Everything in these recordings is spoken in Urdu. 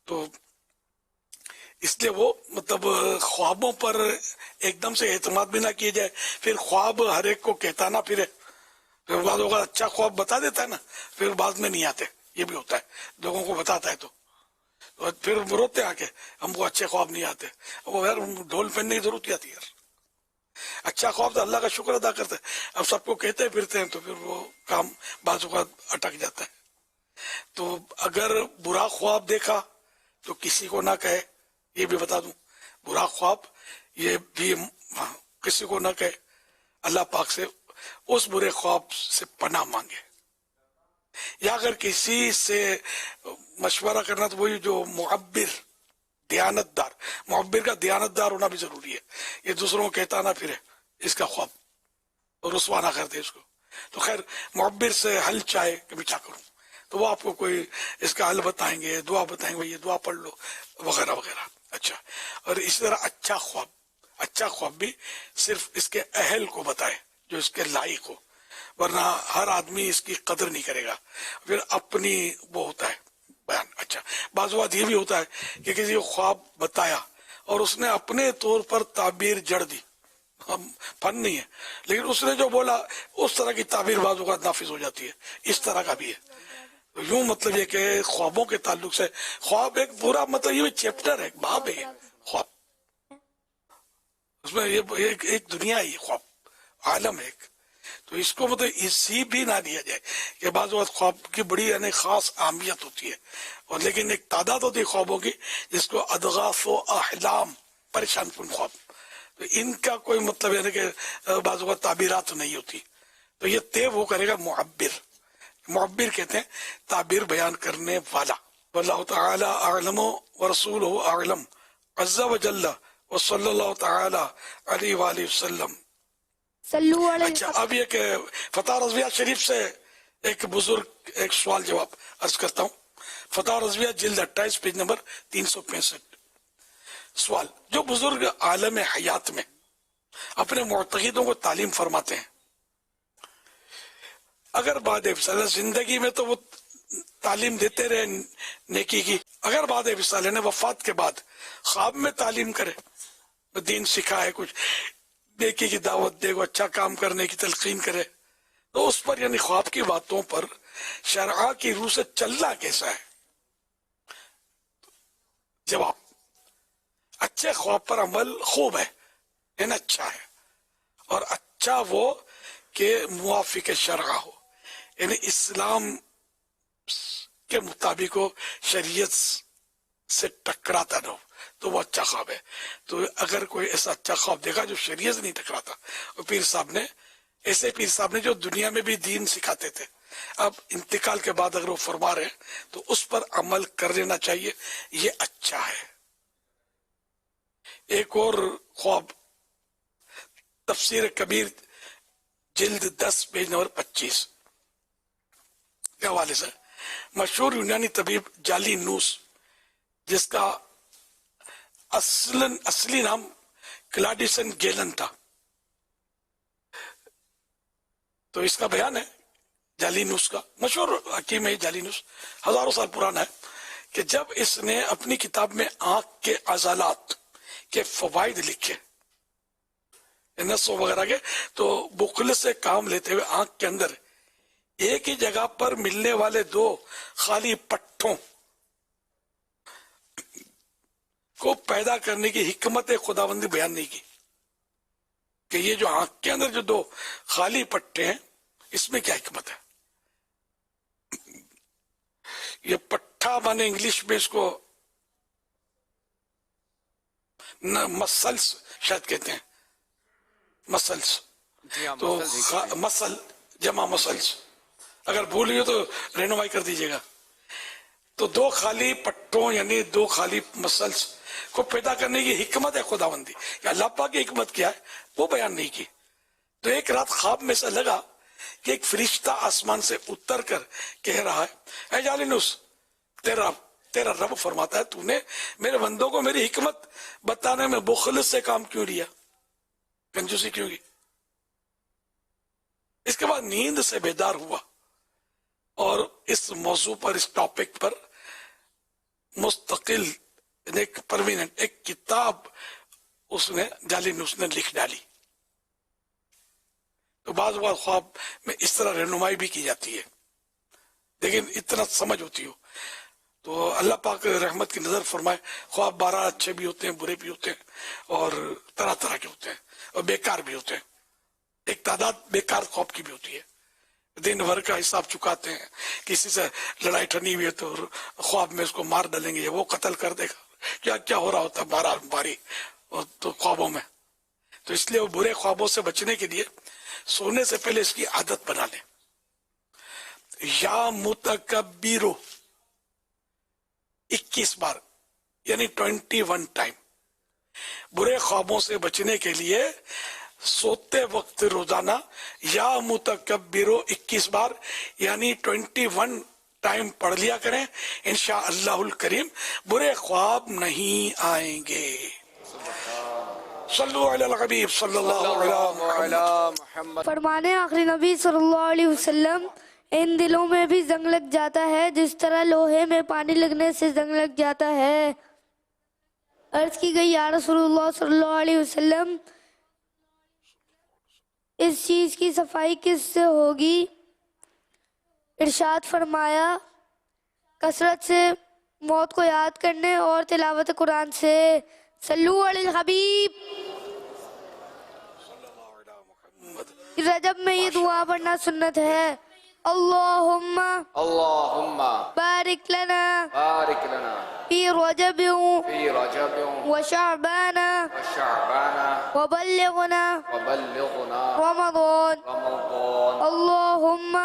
تو اس لیے وہ مطلب خوابوں پر ایک دم سے اعتماد بھی نہ کیے جائے. پھر خواب ہر ایک کو کہتا نہ پھرے. پھر بعض اوقات اچھا خواب بتا دیتا ہے نا، پھر بعد میں نہیں آتے. یہ بھی ہوتا ہے، لوگوں کو بتاتا ہے تو پھر روتے آ کے ہم کو اچھے خواب نہیں آتے. وہ یار ڈھول پہننے کی ضرورت کیا تھی یار. اچھا خواب تو اللہ کا شکر ادا کرتے ہیں. اب سب کو کہتے پھرتے ہیں تو پھر وہ کام بعض اوقات اٹک جاتا ہے. تو اگر برا خواب دیکھا تو کسی کو نہ کہے. یہ بھی بتا دوں، برا خواب یہ بھی کسی کو نہ کہے. اللہ پاک سے اس برے خواب سے پناہ مانگے. یا اگر کسی سے مشورہ کرنا تو وہی جو معبر، دیانت دار. معبر کا دیانت دار ہونا بھی ضروری ہے. یہ دوسروں کو کہتا نہ پھرے اس کا خواب، رسوا نہ کرتے اس کو. تو خیر معبر سے حل چاہے کہ میں کیا کروں، تو وہ آپ کو کوئی اس کا حل بتائیں گے، دعا بتائیں گے، یہ دعا پڑھ لو وغیرہ وغیرہ. اچھا، اور اسی طرح اچھا خواب بھی صرف اس کے اہل کو بتائے جو اس کے لائق ہو، ورنہ ہر آدمی اس کی قدر نہیں کرے گا. پھر اپنی وہ ہوتا ہے بیان. اچھا، بعض اوقات یہ بھی ہوتا ہے کہ کسی کو خواب بتایا اور اس نے اپنے طور پر تعبیر جڑ دی. فن نہیں ہے، لیکن اس نے جو بولا اس طرح کی تعبیر بعض اوقات نافذ ہو جاتی ہے. اس طرح کا بھی ہے. یوں مطلب یہ کہ خوابوں کے تعلق سے خواب ایک پورا مطلب یہ چیپٹر ہے، باب ہے خواب. اس میں یہ ایک دنیا ہے، خواب عالم ہے ایک. تو اس کو مطلب اسی بھی نہ دیا جائے کہ بعض وقت خواب کی بڑی یعنی خاص اہمیت ہوتی ہے، اور لیکن ایک تعداد ہوتی ہے خوابوں کی جس کو اضغاث و احلام، پریشان کن خواب. تو ان کا کوئی مطلب یعنی کہ بعض وقت تعبیرات نہیں ہوتی. تو یہ طے وہ کرے گا معبر کہتے ہیں تعبیر بیان کرنے والا. واللہ تعالی اعلم ورسولہ اعلم عز وجل وصلی اللہ تعالی علیہ وآلہ وسلم. اچھا، اب یہ کہ فتح رضویہ شریف سے ایک بزرگ ایک سوال جواب عرض کرتا ہوں. فتح رضویہ جلد 28 پیج نمبر 365. سوال: جو بزرگ عالم حیات میں اپنے معتقدوں کو تعلیم فرماتے ہیں، اگر بعد وصال زندگی میں تو وہ تعلیم دیتے رہے نیکی کی، اگر بعد وصال نے وفات کے بعد خواب میں تعلیم کرے، دین سکھائے، کچھ نیکی کی دعوت دے، کو اچھا کام کرنے کی تلقین کرے، تو اس پر یعنی خواب کی باتوں پر شرع کی روح سے چلنا کیسا ہے؟ جواب: اچھے خواب پر عمل خوب ہے، یعنی اچھا ہے، اور اچھا وہ کہ موافق شرع ہو، یعنی اسلام کے مطابق ہو، شریعت سے ٹکراتا نہ ہو، تو وہ اچھا خواب ہے. تو اگر کوئی ایسا اچھا خواب دیکھا جو شریعت سے نہیں ٹکراتا، اور پیر صاحب نے جو دنیا میں بھی دین سکھاتے تھے، اب انتقال کے بعد اگر وہ فرما رہے ہیں تو اس پر عمل کر لینا چاہیے، یہ اچھا ہے. ایک اور خواب تفسیر کبیر جلد 10 پیج نمبر 25 کے حوالے سے. مشہور یونانی طبیب جالینوس، جس کا اصلی نام کلاڈیسن گیلن تھا، تو اس کا بیان ہے جالینوس کا، مشہور حکیم ہے جالینوس، ہزاروں سال پرانا ہے، کہ جب اس نے اپنی کتاب میں آنکھ کے عضلات کے فوائد لکھے، نسوں وغیرہ کے، تو بخل سے کام لیتے ہوئے آنکھ کے اندر ایک ہی جگہ پر ملنے والے 2 خالی پٹھوں کو پیدا کرنے کی حکمت خداوندی بیان نہیں کی، کہ یہ جو آنکھ کے اندر جو 2 خالی پٹھے ہیں اس میں کیا حکمت ہے. یہ پٹھا مانے انگلش میں اس کو مسلس شاید کہتے ہیں، مسلس. تو مسل جمع مسلس، اگر بھول گئے تو رہنمائی کر دیجیے گا. تو 2 خالی پٹھوں یعنی 2 خالی مسلس کو پیدا کرنے کی حکمت ہے خداوندی، کہ اللہ پاک کی حکمت کیا ہے وہ بیان نہیں کی. تو ایک رات خواب میں سے لگا کہ ایک فرشتہ آسمان سے اتر کر کہہ رہا ہے، اے جالینوس، تیرا رب فرماتا ہے تو نے میرے بندوں کو میری حکمت بتانے میں بخل سے کام کیوں لیا، کنجوسی کیوں کی. اس کے بعد نیند سے بیدار ہوا اور اس موضوع پر، اس ٹاپک پر مستقل ایک پرمیننٹ ایک کتاب اس نے جعلی میں اس نے لکھ ڈالی. تو بعض اوقات خواب میں اس طرح رہنمائی بھی کی جاتی ہے لیکن اتنا سمجھ ہوتی ہو. تو اللہ پاک رحمت کی نظر فرمائے. خواب 12 اچھے بھی ہوتے ہیں، برے بھی ہوتے ہیں، اور طرح طرح کے ہوتے ہیں، اور بیکار بھی ہوتے ہیں. ایک تعداد بیکار خواب کی بھی ہوتی ہے. دن بھر کا حساب چکاتے ہیں، کسی سے لڑائی ٹھنی ہوئی ہے تو خواب میں اس کو مار ڈالیں گے، وہ قتل کر دے گا، کیا کیا ہو رہا ہوتا ہے باری تو خوابوں میں. تو اس لیے وہ برے خوابوں سے بچنے کے لیے سونے سے پہلے اس کی عادت بنا لیں. یا متکبرو 21 بار یعنی 21 ٹائم. برے خوابوں سے بچنے کے لیے سوتے وقت روزانہ یا متکبرو 21 بار یعنی 21 ٹائم پڑھ لیا کریں. انشاءاللہ الکریم برے خواب نہیں آئیں گے. صلو علی الحبیب صلی اللہ علیہ محمد. فرمانے آخری نبی صلی اللہ علیہ وسلم ان دلوں میں بھی زنگ لگ جاتا ہے جس طرح لوہے میں پانی لگنے سے زنگ لگ جاتا ہے. عرض کی گئی یا رسول اللہ صلی اللہ علیہ وسلم اس چیز کی صفائی کس سے ہوگی؟ ارشاد فرمایا کثرت سے موت کو یاد کرنے اور تلاوت قرآن سے. صلو علی الحبیب. رجب میں یہ دعا پڑھنا سنت ہے. اللہم بارک لنا فی رجب وشعبان وبلغنا رمضان. اللہم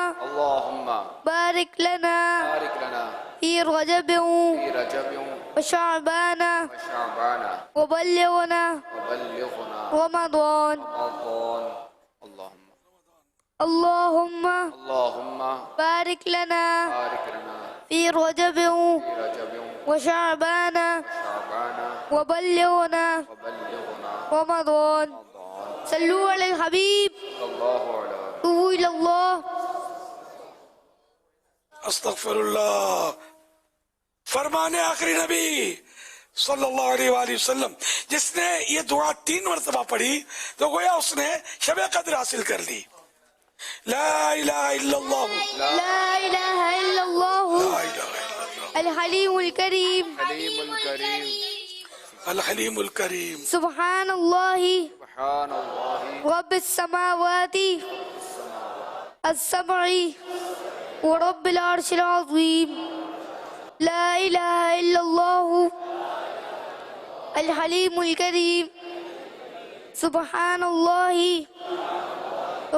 بارک لنا فی رجب وشعبان وبلغنا رمضان. اللہم بارک لنا فی رجب وشعبان وبلغنا رمضان. صلو علی الحبیب. توبوا الی اللہ. استغفر اللہ. فرمانے آخری نبی صلی اللہ علیہ وآلہ وسلم جس نے یہ دعا 3 مرتبہ پڑھی تو گویا اس نے شب قدر حاصل کر لی. لا الہ الا اللہ لا الہ الا اللہ الحلیم الکریم الحلیم الکریم سبحان اللہ رب السماوات السبع ورب العرش العظیم. لا الہ الا اللہ الحلیم الکریم سبحان اللہ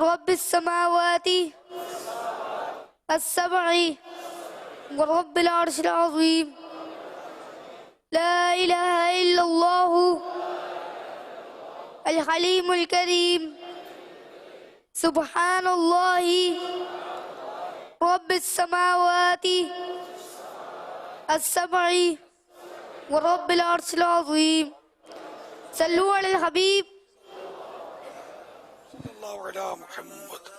رب السماوات السبع ورب العرش العظیم. لا الہ الا اللہ الحلیم الکریم سبحان اللہ رب السماوات السبع ورب العرش العظیم. صلو علی الحبیب. اللہ علی محمد.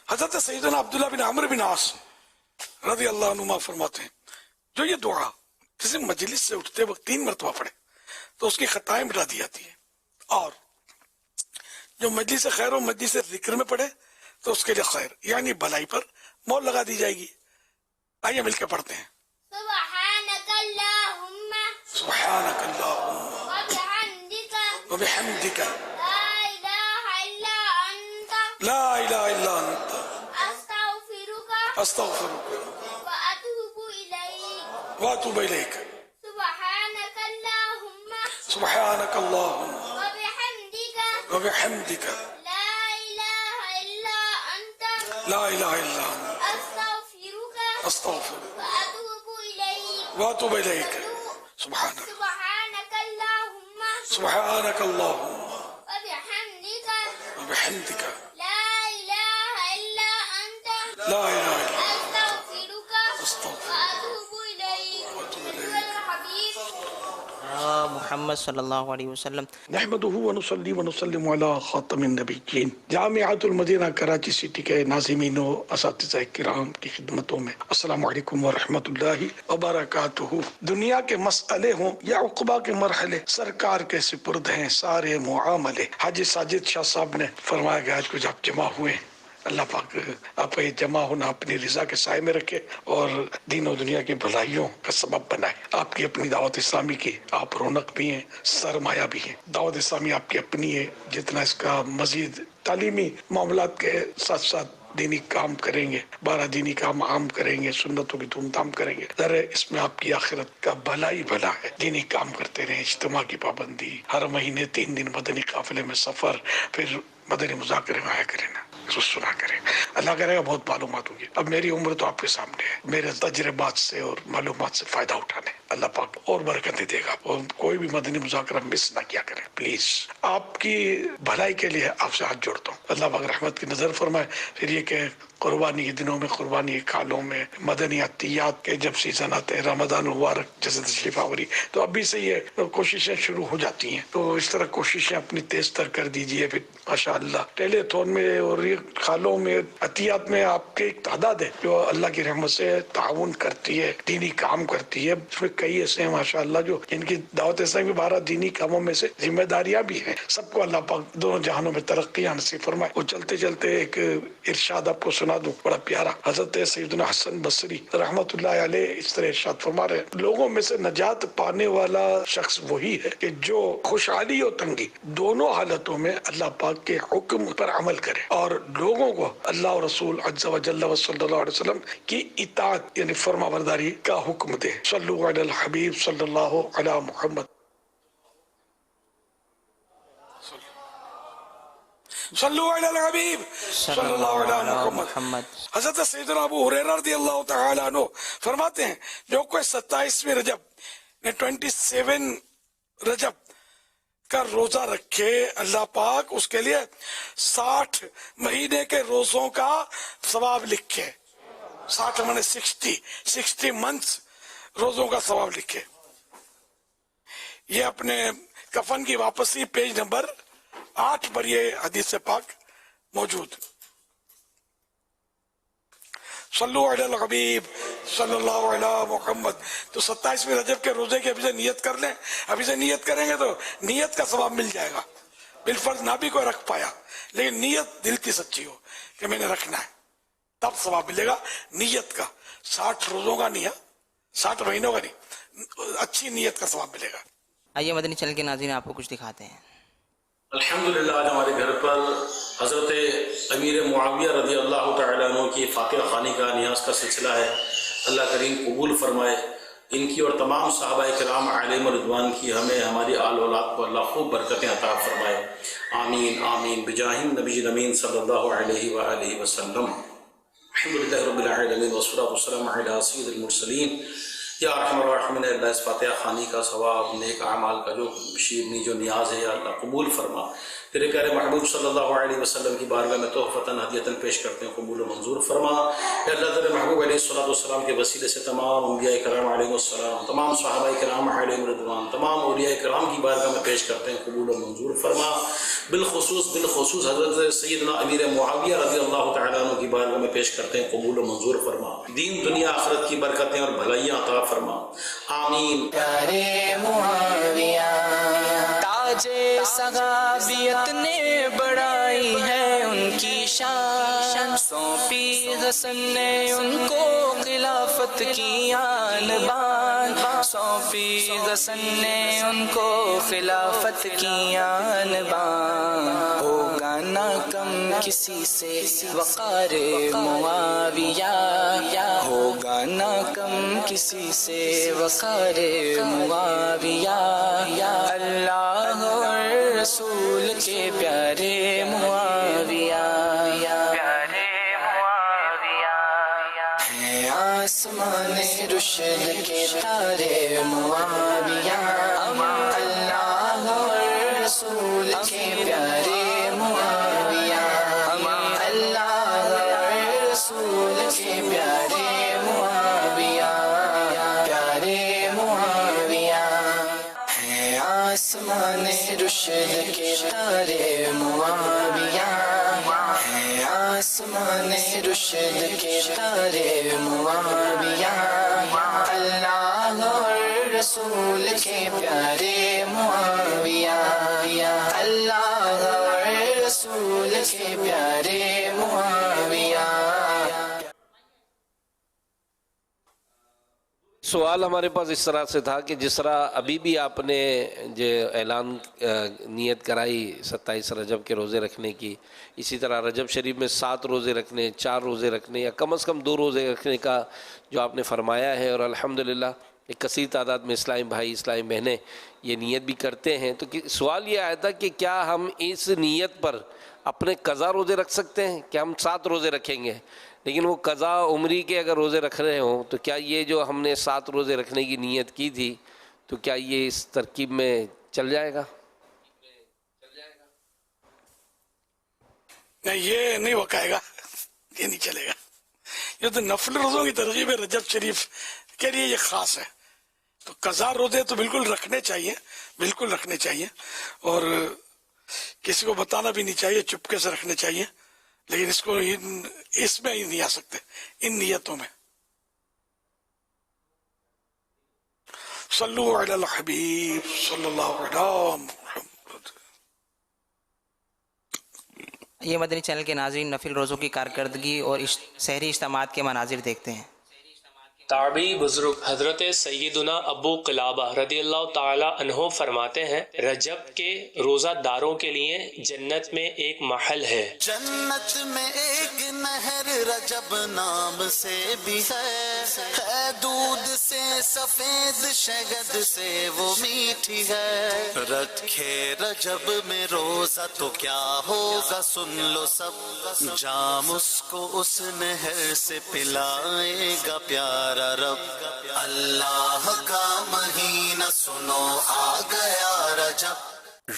حضرت سیدنا عبداللہ بن عمرو بن عاص رضی اللہ عنہما فرماتے ہیں جو یہ دعا کسی مجلس سے اٹھتے وقت 3 مرتبہ پڑھے تو اس کی خطائیں مٹا دی جاتی ہیں، اور جو مجلس خیر و مجلس ذکر میں پڑھے تو اس کے لیے خیر یعنی بھلائی پر مول لگا دی جائے گی. آئیے مل کے پڑھتے ہیں. سبحانک اللہم سبحانک اللہم وبحمدک وبحمدک لا الہ الا انت لا الہ الا انت استغفرک استغفرک واتوب الیک. واتوب الیک. سبحانک اللہم سبحانک اللہم وبحمدک وبحمدک لا الہ الا انت لا الہ الا انت استغفرک استغفرک واتوب الیک. واتوب الیک. سبحانک سبحانک اللہم سبحانک اللہم وبحمدک وبحمدک لا الہ الا انت لا الہ الا استغفرک استغفرک واتوب الیک. واتوب صلی الیک. اللہ علیہ وسلم. محمد محمد صلی اللہ علیہ وسلم. نحمدہ ونصلی ونسلم علی خاتم النبیین. جامعۃ المدینہ کراچی سٹی کے ناظمین و اساتذہ کرام کی خدمتوں میں السلام علیکم ورحمۃ اللہ وبرکاتہ. دنیا کے مسئلے ہوں یا عقبہ کے مرحلے، سرکار کے سپرد ہیں سارے معاملے. حاجی ساجد شاہ صاحب نے فرمایا کہ آج کچھ آپ جمع ہوئے، اللہ پاک آپ یہ جمع ہونا اپنی رضا کے سائے میں رکھے اور دین و دنیا کی بھلائیوں کا سبب بنائے. آپ کی اپنی دعوت اسلامی کی آپ رونق بھی ہیں، سرمایہ بھی ہیں. دعوت اسلامی آپ کی اپنی ہے، جتنا اس کا مزید تعلیمی معاملات کے ساتھ ساتھ دینی کام کریں گے، 12 دینی کام عام کریں گے، سنتوں کی دھوم دھام کریں گے، ذرا اس میں آپ کی آخرت کا بھلا ہی بھلا ہے. دینی کام کرتے رہیں، اجتماع کی پابندی، ہر مہینے 3 دن مدنی قافلے میں سفر، پھر مدنی مذاکرے میں آیا کریں نا، سنا کریں. اللہ کرے گا بہت معلومات ہوگی. اب میری عمر تو آپ کے سامنے ہے، میرے تجربات سے اور معلومات سے فائدہ اٹھانے اللہ پاک اور برکتیں دے گا. اور کوئی بھی مدنی مذاکرہ مس نہ کیا کریں پلیز. آپ کی بھلائی کے لیے آپ سے ہاتھ جوڑتا ہوں، اللہ پاک رحمت کی نظر فرمائے. پھر یہ کہ قربانی کے دنوں میں، قربانی کے کالوں میں، مدنی عطیات کے جب سیزن آتے ہیں، رمضان مبارک جیسے تشریف آوری، تو ابھی سے یہ کوششیں شروع ہو جاتی ہیں. تو اس طرح کوششیں اپنی تیز تر کر دیجئے. پھر ماشاءاللہ ٹیلی تھون میں اور یہ کالوں میں، عطیات میں آپ کے ایک تعداد ہے جو اللہ کی رحمت سے تعاون کرتی ہے، دینی کام کرتی ہے. اس میں کئی ایسے ہیں ماشاءاللہ جو ان کی دعوت اسلامی 12 دینی کاموں میں سے ذمہ داریاں بھی ہیں. سب کو اللہ پاک دونوں جہانوں میں ترقی نصیب فرمائے. وہ چلتے چلتے ایک ارشاد آپ کو سنا دوں بڑا پیارا. حضرت سیدنا حسن بصری رحمت اللہ علیہ اس طرح ارشاد فرما رہے ہیں، لوگوں میں سے نجات پانے والا شخص وہی ہے کہ جو خوشحالی اور تنگی دونوں حالتوں میں اللہ پاک کے حکم پر عمل کرے اور لوگوں کو اللہ اور رسول عز و جل و صلی اللہ علیہ وسلم کی اطاعت یعنی فرما برداری کا حکم دے. صلو علی الحبیب صلی اللہ علی محمد. صلو علی الحبیب صلی اللہ علی محمد. حضرت سیدنا ابو ہریرہ رضی اللہ تعالی عنہ فرماتے ہیں جو کوئی 27ویں رجب 27 رجب کا روزہ رکھے، اللہ پاک اس کے لیے 60 مہینے کے روزوں کا ثواب لکھے. 60 مانے 60 منتھس روزوں کا ثواب لکھے. یہ اپنے کفن کی واپسی پیج نمبر 8 پر یہ حدیث پاک موجود. صلو علی الحبیب صلی اللہ علی محمد. تو 27ویں رجب کے روزے کی ابھی سے نیت کر لیں. ابھی سے نیت کریں گے تو نیت کا ثواب مل جائے گا. بالفرض نہ بھی کوئی رکھ پایا لیکن نیت دل کی سچی ہو کہ میں نے رکھنا ہے، تب ثواب ملے گا. نیت کا 60 روزوں کا نہیں ہے، 60 مہینوں کا نہیں، اچھی نیت کا ثواب ملے گا. آئیے مدنی چینل کے ناظرین آپ کو کچھ دکھاتے ہیں. الحمدللہ آج ہمارے گھر پر حضرت امیر معاویہ رضی اللہ تعالیٰ عنہ کی فاتحہ خوانی کا نیاز کا سلسلہ ہے. اللہ کریم قبول فرمائے. ان کی اور تمام صحابہ کرام علیہم رضوان کی ہمیں ہماری آل اولاد کو اللہ خوب برکتیں عطا فرمائے. آمین آمین بجاہ النبی الامین صلی اللہ علیہ وآلہ وسلم. الحمدللہ رب العالمین والصلاۃ والسلام علی سید المرسلین. یا ارحم الراحمین، اللہ اس فاتحہ خوانی کا ثواب، نیک اعمال کا جو شیرنی جو نیاز ہے یا اللہ قبول فرما. تیرے پیارے محبوب صلی اللہ علیہ وسلم کی بارگاہ میں تحفتاً ہدیتاً پیش کرتے ہیں، قبول و منظور فرما. اے اللہ تیرے محبوب علیہ الصلوۃ والسلام کے وسیلے سے تمام انبیاء کرام علیہ السلام، تمام صحابہ کرام علیہ رضوان، تمام اولیاء کرام کی بارگاہ میں پیش کرتے ہیں، قبول و منظور فرما. بالخصوص حضرت سیدنا امیر معاویہ رضی اللہ تعالیٰ عنہ کی بارگاہ میں پیش کرتے ہیں، قبول و منظور فرما. دین دنیا آخرت کی برکتیں اور بھلائیاں عطا فرما. آمین. پیارے معاویہ تاج صحابیت نے بڑھائی ہے ان کی شان، سونپی حسن نے ان کو خلافت کی آن بان، سونپی حسن نے ان کو خلافت کی آن بان. ہوگا نہ کم کسی سے وقار معاویہ، ہوگا نہ کم کسی سے وقار معاویہ. اللہ اور رسول کے پیارے معاویہ، پیارے معاویہ ہیں آسمان رشد کے تارے معاویہ. اللہ اور رسول کے پیارے معاویہ، اللہ اور رسول کے پیارے معاویہ، پیارے معاویہ ہیں آسمان رشد کے تارے معاویہ ہے آسمان رشد کے تارے معاویہ اللہ اور رسول کے پیارے معاویہ اللہ اور رسول کے پیارے معاویہ. سوال ہمارے پاس اس طرح سے تھا کہ جس طرح ابھی بھی آپ نے جو اعلان نیت کرائی 27 رجب کے روزے رکھنے کی، اسی طرح رجب شریف میں 7 روزے رکھنے، 4 روزے رکھنے یا کم از کم 2 روزے رکھنے کا جو آپ نے فرمایا ہے، اور الحمدللہ ایک کثیر تعداد میں اسلامی بھائی اسلامی بہنیں یہ نیت بھی کرتے ہیں. تو سوال یہ آیا تھا کہ کیا ہم اس نیت پر اپنے قضا روزے رکھ سکتے ہیں؟ کہ ہم 7 روزے رکھیں گے، لیکن وہ قضا عمری کے اگر روزے رکھ رہے ہوں تو کیا یہ جو ہم نے 7 روزے رکھنے کی نیت کی تھی تو کیا یہ اس ترکیب میں چل جائے گا؟ نہیں، یہ نہیں وقائے گا، یہ نہیں چلے گا. یہ تو نفل روزوں کی ترغیب ہے، رجب شریف کے لیے یہ خاص ہے. تو قضا روزے تو بالکل رکھنے چاہیے، بالکل رکھنے چاہیے، اور کسی کو بتانا بھی نہیں چاہیے، چپکے سے رکھنے چاہیے. لیکن اس کو اس میں ہی نہیں آ سکتے ان نیتوں میں. صلو علی الحبیب صلی اللہ علیہ محمد. یہ مدنی چینل کے ناظرین نفل روزوں کی کارکردگی اور سحری اجتماعات کے مناظر دیکھتے ہیں. تابعی بزرگ حضرت سیدنا ابو قلابہ رضی اللہ تعالی عنہ فرماتے ہیں رجب کے روزہ داروں کے لیے جنت میں ایک محل ہے. جنت میں ایک نہر رجب نام سے بھی ہے دودھ سے سفید شہد سے وہ میٹھی ہے. رکھے رجب میں روزہ تو کیا ہوگا سن لو سب، جام اس کو اس نہر سے پلائے گا پیارا رب. اللہ کا مہینہ سنو آ گیا رجب.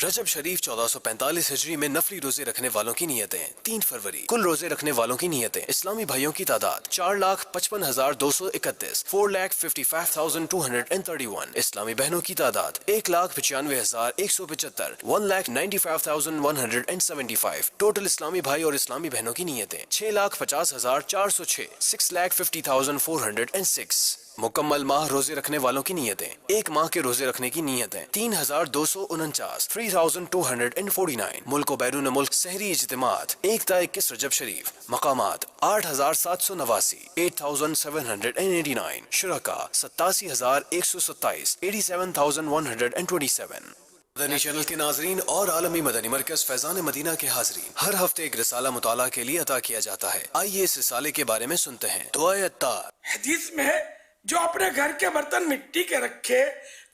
رجب شریف 1445 ہجری میں نفلی روزے رکھنے والوں کی نیتیں 3 فروری. کل روزے رکھنے والوں کی نیتیں اسلامی بھائیوں کی تعداد 4,55,231 4,55,231. اسلامی بہنوں کی تعداد 1,95,175 1,95,175. ٹوٹل اسلامی بھائی اور اسلامی بہنوں کی نیتیں 6,50,406 6,50,406. مکمل ماہ روزے رکھنے والوں کی نیتیں 1 ماہ کے روزے رکھنے کی نیتیں 3,249 3,249. ملک و بیرون ملک سحری اجتماعات 1 تا 21 رجب شریف. مقامات 8,789 8,789. شرکا 87,127 87,127. مدنی چینل کے ناظرین اور عالمی مدنی مرکز فیضان مدینہ کے حاضرین، ہر ہفتے ایک رسالہ مطالعہ کے لیے عطا کیا جاتا ہے. آئیے اس رسالے کے بارے میں سنتے ہیں. دعائے عطار. حدیث میں ہے جو اپنے گھر کے برتن مٹی کے رکھے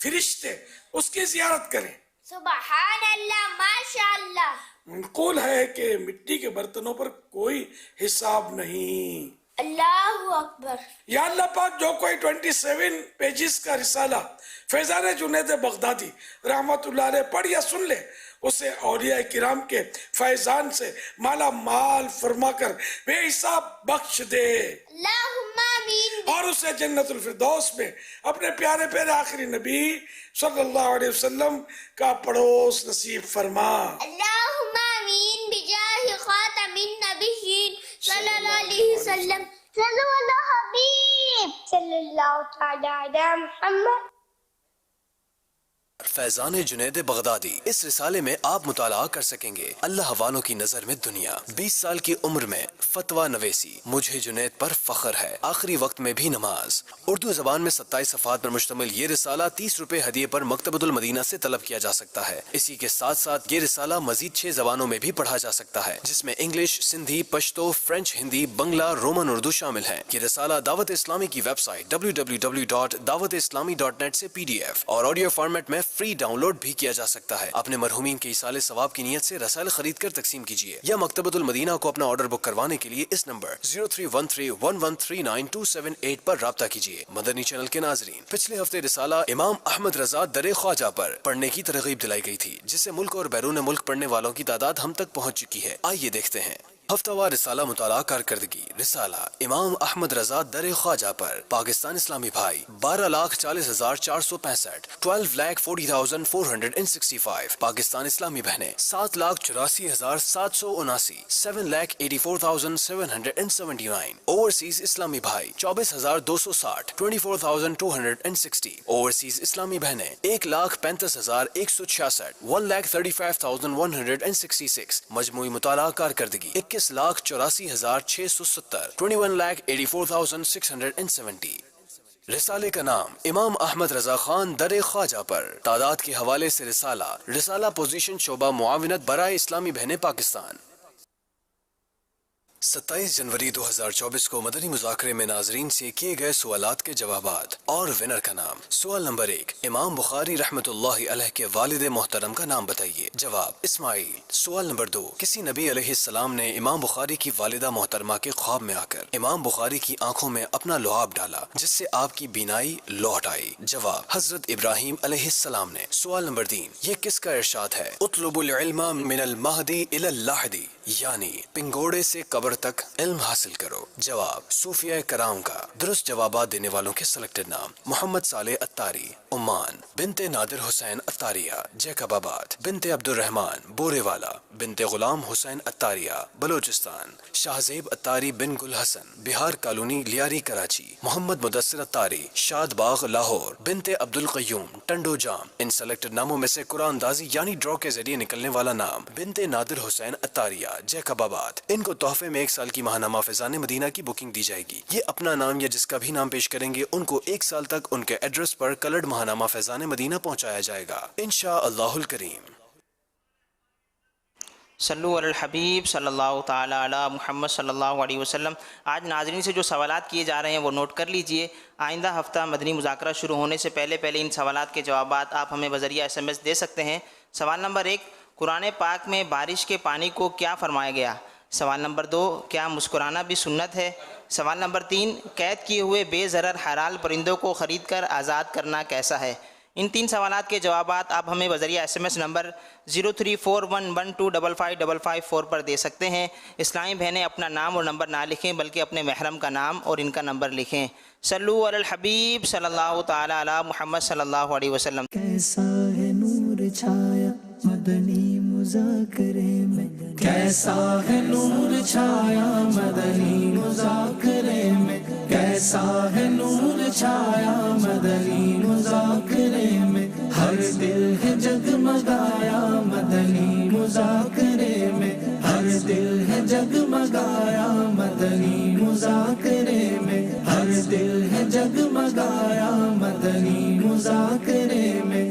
فرشتے اس کی زیارت کریں. سبحان اللہ، ماشاء اللہ. منقول ہے کہ مٹی کے برتنوں پر کوئی حساب نہیں. اللہ اکبر. یا اللہ پاک، جو کوئی 27 پیجز کا رسالہ فیضان جنید بغدادی رحمت اللہ علیہ پڑھ یا سن لے، اسے اولیاء کرام کے فیضان سے مالا مال فرما کر بے حساب بخش دے، اللہم آمین. اور اسے جنت الفردوس میں اپنے پیارے پیارے آخری نبی صلی اللہ علیہ وسلم کا پڑوس نصیب فرما. اللہم آمین بجاہ خاتم النبیین صلی اللہ علیہ وسلم. صلی اللہ حبیب صلی اللہ تعالی علی محمد. فیضان جنید بغدادی. اس رسالے میں آپ مطالعہ کر سکیں گے اللہ والوں کی نظر میں دنیا، 20 سال کی عمر میں فتویٰ نویسی، مجھے جنید پر فخر ہے، آخری وقت میں بھی نماز. اردو زبان میں 27 صفحات پر مشتمل یہ رسالہ 30 روپے ہدیے پر مکتبۃ المدینہ سے طلب کیا جا سکتا ہے. اسی کے ساتھ ساتھ یہ رسالہ مزید 6 زبانوں میں بھی پڑھا جا سکتا ہے، جس میں انگلش، سندھی، پشتو، فرینچ، ہندی، بنگلہ، رومن اردو شامل ہیں. یہ رسالہ دعوت اسلامی کی ویب سائٹ www.dawatislami.net سے PDF اور آڈیو فارمیٹ میں فری ڈاؤن لوڈ بھی کیا جا سکتا ہے. اپنے مرحومین کے ایصال ثواب کی نیت سے رسائل خرید کر تقسیم کیجیے یا مکتبۃ المدینہ کو اپنا آرڈر بک کروانے کے لیے اس نمبر 0313113978 پر رابطہ کیجیے. مدنی چینل کے ناظرین، پچھلے ہفتے رسالہ امام احمد رضا در خواجہ پر پڑھنے کی ترغیب دلائی گئی تھی، جسے ملک اور بیرون ملک پڑھنے والوں کی تعداد ہم تک پہنچ چکی ہے. آئیے دیکھتے ہیں. ہفتہ وار رسالہ مطالعہ کارکردگی رسالہ امام احمد رضا در خواجہ پر پاکستان اسلامی بھائی 12,40,465 12,40,465 پاکستان اسلامی بہنیں 7,84,779 7,84,779 اوورسیز اسلامی بھائی 24,260 24,260 اوورسیز اسلامی بہنیں 1,35,166 1,35,166 مجموعی مطالعہ کارکردگی 21,84,670 21,84,670 رسالے کا نام امام احمد رضا خان در خواجہ پر تعداد کے حوالے سے رسالہ پوزیشن شعبہ معاونت برائے اسلامی بہنیں پاکستان 27 جنوری 2024 کو مدنی مذاکرے میں ناظرین سے کیے گئے سوالات کے جوابات اور ونر کا نام۔ سوال نمبر 1، امام بخاری رحمۃ اللہ علیہ کے والد محترم کا نام بتائیے۔ جواب اسماعیل۔ سوال نمبر 2، کسی نبی علیہ السلام نے امام بخاری کی والدہ محترمہ کے خواب میں آ کر امام بخاری کی آنکھوں میں اپنا لعاب ڈالا جس سے آپ کی بینائی لوٹ آئی۔ جواب حضرت ابراہیم علیہ السلام نے۔ سوال نمبر 3، یہ کس کا ارشاد ہے؟ اطلبوا العلم من المہدی الی اللحدی، یعنی پنگوڑے سے قبر تک علم حاصل کرو۔ جواب صوفیہ کرام کا۔ درست جوابات دینے والوں کے سلیکٹڈ نام: محمد صالح اتاری عمان، بنت نادر حسین اتاریہ جیکب آباد، بنت عبد الرحمن بورے والا، بنت غلام حسین اتاریہ بلوچستان، شاہزیب اتاری بن گل حسن بہار کالونی لیاری کراچی، محمد مدثر اتاری شاد باغ لاہور، بنت عبد القیوم ٹنڈو جام۔ ان سلیکٹڈ ناموں میں سے قرآن اندازی یعنی ڈرا کے ذریعے نکلنے والا نام بنت نادر حسین اتاریہ جیکب آباد۔ ان کو تحفے میں 1 سال کی ماہنامہ فیضان مدینہ کی بکنگ دی جائے گی۔ یہ اپنا نام یا جس کا بھی نام پیش کریں گے ان کو 1 سال تک ان کے ایڈریس پر کلرڈ ماہنامہ فیضان مدینہ پہنچایا جائے گا انشاءاللہ الکریم۔ صلو علی الحبیب صلی اللہ تعالی علی محمد صلی اللہ علیہ وسلم۔ آج ناظرین سے جو سوالات کیے جا رہے ہیں وہ نوٹ کر لیجئے۔ آئندہ ہفتہ مدنی مذاکرہ شروع ہونے سے پہلے ان سوالات کے جوابات آپ ہمیں بذریعہ SMS دے سکتے ہیں۔ سوال نمبر 1، قرآن پاک میں بارش کے پانی کو کیا فرمایا گیا؟ سوال نمبر 2، کیا مسکرانا بھی سنت ہے؟ سوال نمبر 3، قید کیے ہوئے بے ضرر حلال پرندوں کو خرید کر آزاد کرنا کیسا ہے؟ ان 3 سوالات کے جوابات آپ ہمیں بذریعہ SMS نمبر 0341125555 پر دے سکتے ہیں۔ اسلامی بہنیں اپنا نام اور نمبر نہ لکھیں بلکہ اپنے محرم کا نام اور ان کا نمبر لکھیں۔ صلو علی الحبیب صلی اللہ تعالی علی محمد صلی اللہ علیہ وسلم۔ کیسا ہے نور چھایا مدنی مذاکرے میں، کیسا ہے نور چھایا مدنی مذاکرے میں، کیسا ہے نور چھایا مدنی مذاکرے میں، ہر دل ہے جگمگایا مدنی مذاکرے میں، ہر دل ہے جگمگایا مدنی مذاکرے میں، ہر دل ہے جگمگایا مدنی مذاکرے میں۔